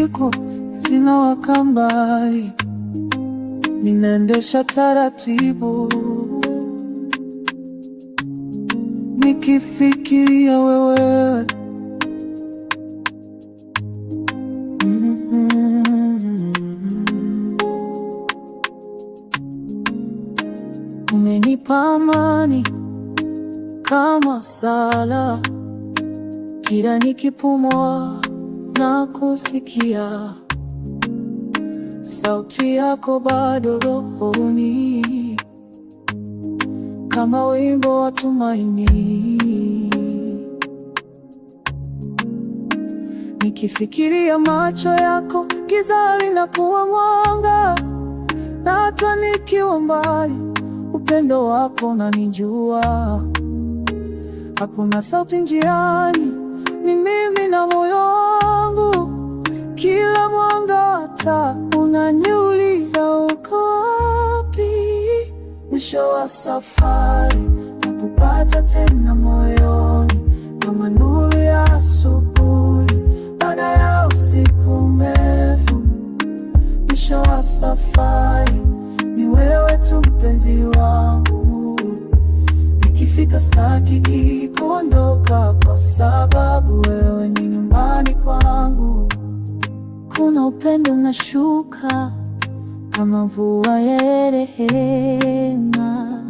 usiku zinawaka mbali, ninaendesha taratibu, nikifikiria wewe. Umenipa amani kama sala, kila nikipumua na kusikia sauti yako bado rohoni, kama wimbo wa tumaini. Nikifikiria macho yako, giza linakuwa mwanga, na hata nikiwa mbali, upendo wako unanijua. Hakuna sauti njiani, ni mimi na moyo wangu. Kila mwanga wa taa unaniuliza uko wapi? Mwisho wa safari nakupata tena moyoni, kama nuru ya asubuhi baada ya usiku mrefu. Mwisho wa safari ni wewe tu mpenzi wangu, nikifika sitaki kuondoka, kwa sababu wewe ni nyumbani kwangu. Kuna upendo unashuka kama mvua ya rehema,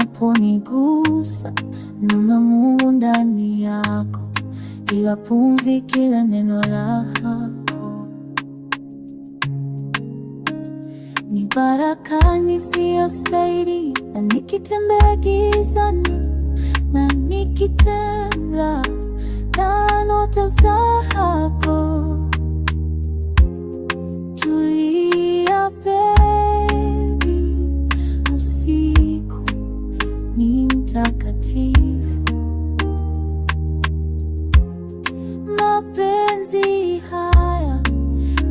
unaponigusa naona Mungu ndani yako, kila pumzi, kila neno lako ni baraka nisiyostahili. Na nikitembea gizani, na nikitembea na nota zako, tulia baby, usiku ni mtakatifu. Mapenzi haya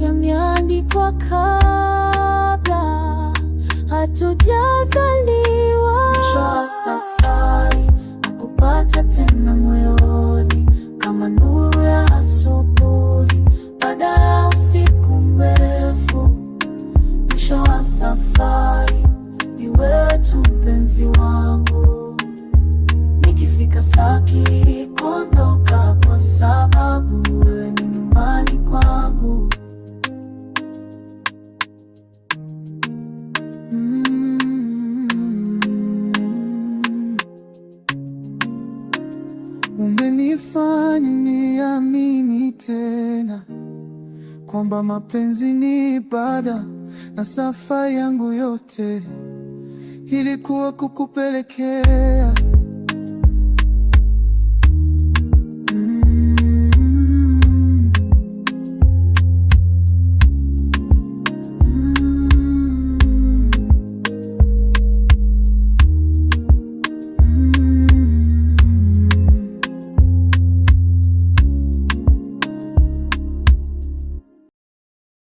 yameandikwa kabla hatujazaliwa. Mwisho wa safari nakupata tena moyoni, kama nuru ya asubuhi baada ya usiku mrefu. Mwisho wa safari ni wewe tu mpenzi wangu, nikifika sitaki kuondoka, kwa sababu wewe ni nyumbani kwangu. Umenifanya niamini tena kwamba mapenzi ni ibada, na safari yangu yote ilikuwa kukupelekea